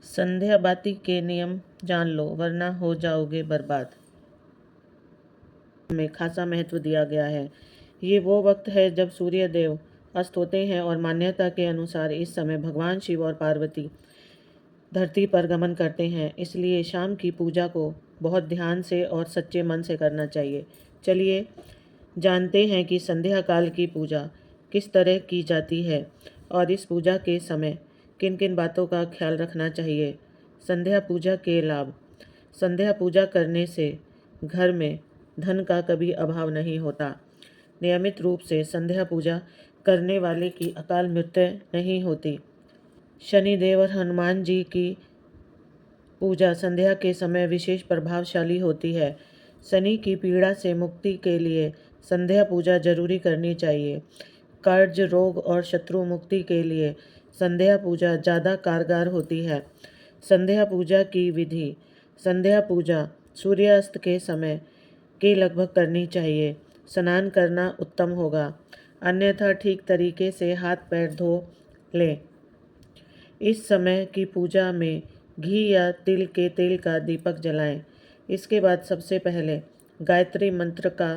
संध्या बाती के नियम जान लो वरना हो जाओगे बर्बाद में खासा महत्व दिया गया है। ये वो वक्त है जब सूर्य देव अस्त होते हैं और मान्यता के अनुसार इस समय भगवान शिव और पार्वती धरती पर गमन करते हैं। इसलिए शाम की पूजा को बहुत ध्यान से और सच्चे मन से करना चाहिए। चलिए जानते हैं कि संध्या काल की पूजा किस तरह की जाती है और इस पूजा के समय किन किन बातों का ख्याल रखना चाहिए। संध्या पूजा के लाभ। संध्या पूजा करने से घर में धन का कभी अभाव नहीं होता। नियमित रूप से संध्या पूजा करने वाले की अकाल मृत्यु नहीं होती। शनिदेव और हनुमान जी की पूजा संध्या के समय विशेष प्रभावशाली होती है। शनि की पीड़ा से मुक्ति के लिए संध्या पूजा जरूरी करनी चाहिए। कर्ज, रोग और शत्रु मुक्ति के लिए संध्या पूजा ज़्यादा कारगर होती है। संध्या पूजा की विधि। संध्या पूजा सूर्यास्त के समय के लगभग करनी चाहिए। स्नान करना उत्तम होगा, अन्यथा ठीक तरीके से हाथ पैर धो लें। इस समय की पूजा में घी या तिल के तेल का दीपक जलाएं। इसके बाद सबसे पहले गायत्री मंत्र का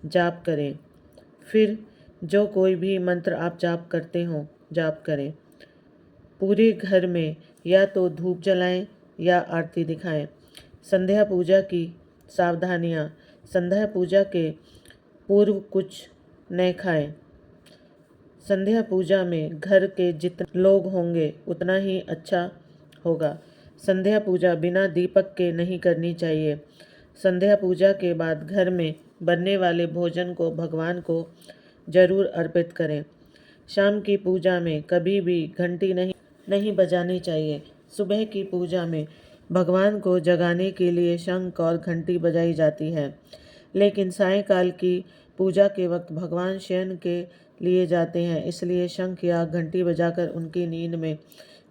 जाप करें। फिर जो कोई भी मंत्र आप जाप करते हो जाप करें। पूरे घर में या तो धूप जलाएं या आरती दिखाएं। संध्या पूजा की सावधानियां। संध्या पूजा के पूर्व कुछ न खाएं। संध्या पूजा में घर के जितने लोग होंगे उतना ही अच्छा होगा। संध्या पूजा बिना दीपक के नहीं करनी चाहिए। संध्या पूजा के बाद घर में बनने वाले भोजन को भगवान को जरूर अर्पित करें। शाम की पूजा में कभी भी घंटी नहीं बजानी चाहिए। सुबह की पूजा में भगवान को जगाने के लिए शंख और घंटी बजाई जाती है, लेकिन सायंकाल की पूजा के वक्त भगवान शयन के लिए जाते हैं, इसलिए शंख या घंटी बजाकर उनकी नींद में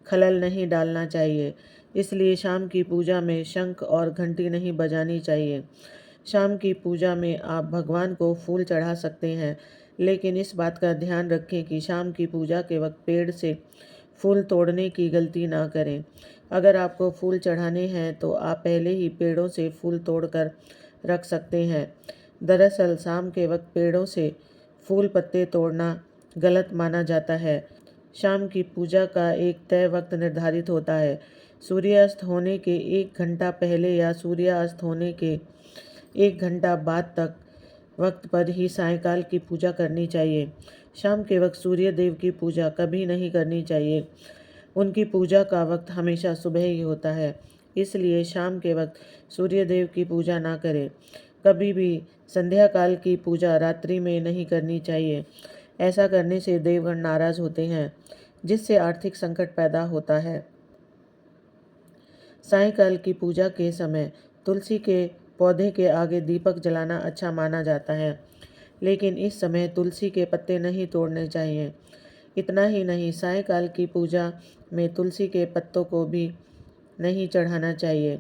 खलल नहीं डालना चाहिए। इसलिए शाम की पूजा में शंख और घंटी नहीं बजानी चाहिए। शाम की पूजा में आप भगवान को फूल चढ़ा सकते हैं, लेकिन इस बात का ध्यान रखें कि शाम की पूजा के वक्त पेड़ से फूल तोड़ने की गलती ना करें। अगर आपको फूल चढ़ाने हैं तो आप पहले ही पेड़ों से फूल तोड़कर रख सकते हैं। दरअसल शाम के वक्त पेड़ों से फूल पत्ते तोड़ना गलत माना जाता है। शाम की पूजा का एक तय वक्त निर्धारित होता है। सूर्यास्त होने के 1 घंटा पहले या सूर्यास्त होने के 1 घंटा बाद तक वक्त पर ही सायंकाल की पूजा करनी चाहिए। शाम के वक्त सूर्य देव की पूजा कभी नहीं करनी चाहिए। उनकी पूजा का वक्त हमेशा सुबह ही होता है, इसलिए शाम के वक्त सूर्य देव की पूजा ना करें। कभी भी संध्या काल की पूजा रात्रि में नहीं करनी चाहिए। ऐसा करने से देवगण नाराज होते हैं, जिससे आर्थिक संकट पैदा होता है। सायंकाल की पूजा के समय तुलसी के पौधे के आगे दीपक जलाना अच्छा माना जाता है, लेकिन इस समय तुलसी के पत्ते नहीं तोड़ने चाहिए। इतना ही नहीं, सायंकाल की पूजा में तुलसी के पत्तों को भी नहीं चढ़ाना चाहिए।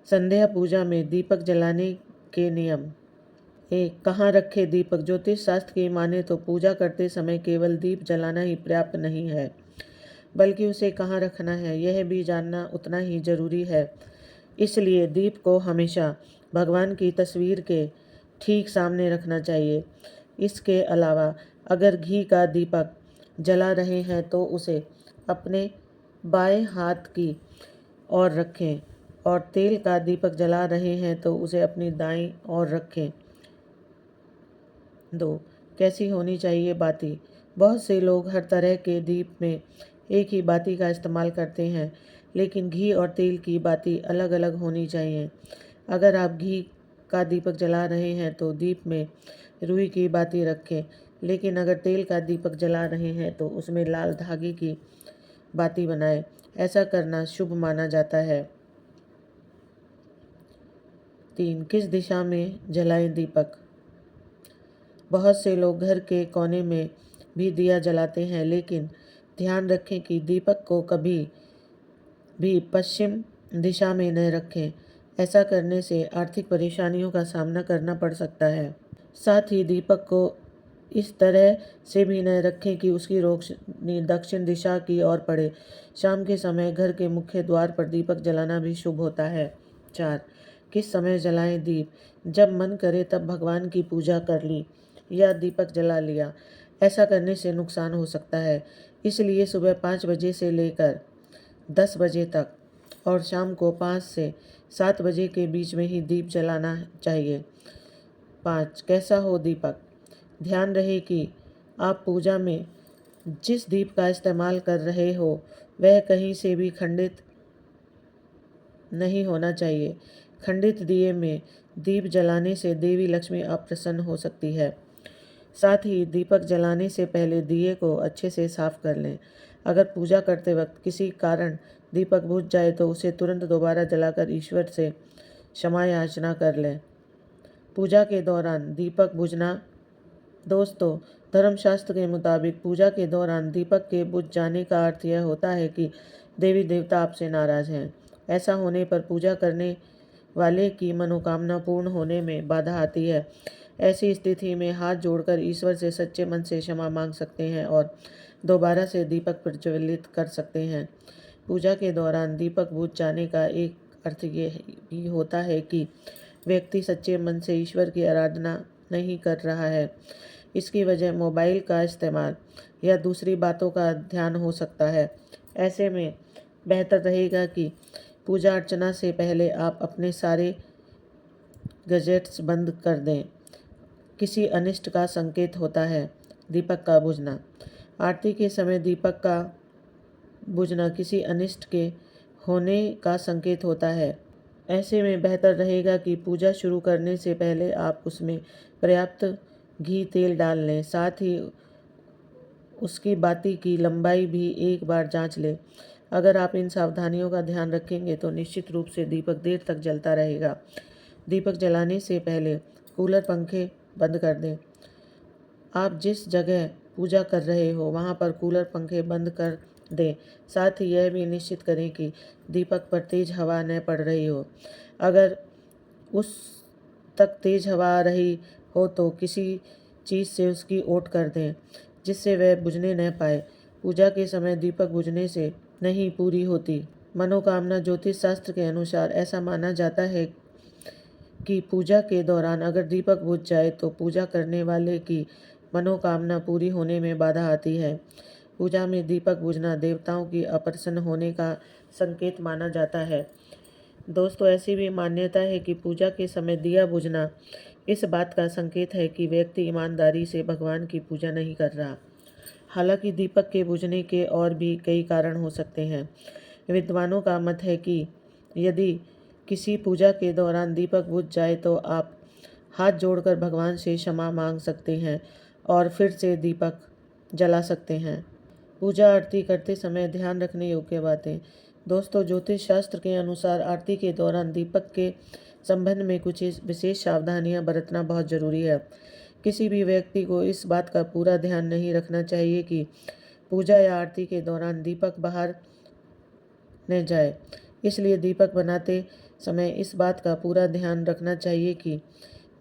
संध्या पूजा में दीपक जलाने के नियम। 1. कहाँ रखे दीपक। ज्योतिष शास्त्र की माने तो पूजा करते समय केवल दीप जलाना ही पर्याप्त नहीं है, बल्कि उसे कहाँ रखना है यह भी जानना उतना ही जरूरी है। इसलिए दीप को हमेशा भगवान की तस्वीर के ठीक सामने रखना चाहिए। इसके अलावा अगर घी का दीपक जला रहे हैं तो उसे अपने बाएं हाथ की ओर रखें और तेल का दीपक जला रहे हैं तो उसे अपनी दाईं ओर रखें। 2. कैसी होनी चाहिए बाती। बहुत से लोग हर तरह के दीप में एक ही बाती का इस्तेमाल करते हैं, लेकिन घी और तेल की बाती अलग अलग होनी चाहिए। अगर आप घी का दीपक जला रहे हैं तो दीप में रुई की बाती रखें, लेकिन अगर तेल का दीपक जला रहे हैं तो उसमें लाल धागे की बाती बनाएं। ऐसा करना शुभ माना जाता है। 3. किस दिशा में जलाएं दीपक। बहुत से लोग घर के कोने में भी दिया जलाते हैं, लेकिन ध्यान रखें कि दीपक को कभी भी पश्चिम दिशा में न रखें। ऐसा करने से आर्थिक परेशानियों का सामना करना पड़ सकता है। साथ ही दीपक को इस तरह से भी न रखें कि उसकी रोशनी दक्षिण दिशा की ओर पड़े। शाम के समय घर के मुख्य द्वार पर दीपक जलाना भी शुभ होता है। 4. किस समय जलाएं दीप? जब मन करे तब भगवान की पूजा कर ली या दीपक जला लिया। ऐसा करने से नुकसान हो सकता है, इसलिए सुबह 5 बजे से लेकर 10 बजे तक और शाम को 5 से 7 बजे के बीच में ही दीप जलाना चाहिए। 5. कैसा हो दीपक? ध्यान रहे कि आप पूजा में जिस दीप का इस्तेमाल कर रहे हो वह कहीं से भी खंडित नहीं होना चाहिए। खंडित दिए में दीप जलाने से देवी लक्ष्मी अप्रसन्न हो सकती है। साथ ही दीपक जलाने से पहले दिए को अच्छे से साफ कर लें। अगर पूजा करते वक्त किसी कारण दीपक बुझ जाए तो उसे तुरंत दोबारा जलाकर ईश्वर से क्षमा याचना कर लें। पूजा के दौरान दीपक बुझना। दोस्तों, धर्मशास्त्र के मुताबिक पूजा के दौरान दीपक के बुझ जाने का अर्थ यह होता है कि देवी देवता आपसे नाराज हैं। ऐसा होने पर पूजा करने वाले की मनोकामना पूर्ण होने में बाधा आती है। ऐसी स्थिति में हाथ जोड़कर ईश्वर से सच्चे मन से क्षमा मांग सकते हैं और दोबारा से दीपक प्रज्वलित कर सकते हैं। पूजा के दौरान दीपक बुझ जाने का एक अर्थ ये भी होता है कि व्यक्ति सच्चे मन से ईश्वर की आराधना नहीं कर रहा है। इसकी वजह मोबाइल का इस्तेमाल या दूसरी बातों का ध्यान हो सकता है। ऐसे में बेहतर रहेगा कि पूजा अर्चना से पहले आप अपने सारे गैजेट्स बंद कर दें। किसी अनिष्ट का संकेत होता है। दीपक का बुझना। आरती के समय दीपक का बुझना किसी अनिष्ट के होने का संकेत होता है। ऐसे में बेहतर रहेगा कि पूजा शुरू करने से पहले आप उसमें पर्याप्त घी तेल डाल लें। साथ ही उसकी बाती की लंबाई भी एक बार जांच लें। अगर आप इन सावधानियों का ध्यान रखेंगे तो निश्चित रूप से दीपक देर तक जलता रहेगा। दीपक जलाने से पहले कूलर पंखे बंद कर दें। आप जिस जगह पूजा कर रहे हो वहाँ पर कूलर पंखे बंद कर दें। साथ ही यह भी निश्चित करें कि दीपक पर तेज हवा न पड़ रही हो। अगर उस तक तेज हवा आ रही हो तो किसी चीज़ से उसकी ओट कर दें जिससे वह बुझने न पाए। पूजा के समय दीपक बुझने से नहीं पूरी होती मनोकामना। ज्योतिष शास्त्र के अनुसार ऐसा माना जाता है कि पूजा के दौरान अगर दीपक बुझ जाए तो पूजा करने वाले की मनोकामना पूरी होने में बाधा आती है। पूजा में दीपक बुझना देवताओं की अप्रसन्न होने का संकेत माना जाता है। दोस्तों, ऐसी भी मान्यता है कि पूजा के समय दिया बुझना इस बात का संकेत है कि व्यक्ति ईमानदारी से भगवान की पूजा नहीं कर रहा। हालांकि दीपक के बुझने के और भी कई कारण हो सकते हैं। विद्वानों का मत है कि यदि किसी पूजा के दौरान दीपक बुझ जाए तो आप हाथ जोड़कर भगवान से क्षमा मांग सकते हैं और फिर से दीपक जला सकते हैं। पूजा आरती करते समय ध्यान रखने योग्य बातें। दोस्तों, ज्योतिष शास्त्र के अनुसार आरती के दौरान दीपक के संबंध में कुछ विशेष सावधानियां बरतना बहुत जरूरी है। किसी भी व्यक्ति को इस बात का पूरा ध्यान नहीं रखना चाहिए कि पूजा या आरती के दौरान दीपक बाहर न जाए। इसलिए दीपक बनाते समय इस बात का पूरा ध्यान रखना चाहिए कि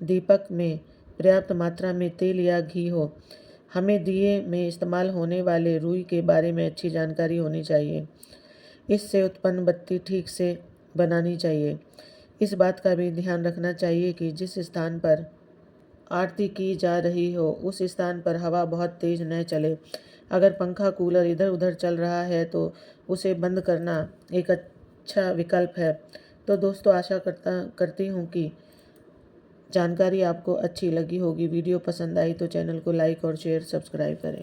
दीपक में पर्याप्त मात्रा में तेल या घी हो। हमें दिए में इस्तेमाल होने वाले रुई के बारे में अच्छी जानकारी होनी चाहिए। इससे उत्पन्न बत्ती ठीक से बनानी चाहिए। इस बात का भी ध्यान रखना चाहिए कि जिस स्थान पर आरती की जा रही हो उस स्थान पर हवा बहुत तेज न चले। अगर पंखा कूलर इधर उधर चल रहा है तो उसे बंद करना एक अच्छा विकल्प है। तो दोस्तों, आशा करती हूँ कि जानकारी आपको अच्छी लगी होगी। वीडियो पसंद आई तो चैनल को लाइक और शेयर सब्सक्राइब करें।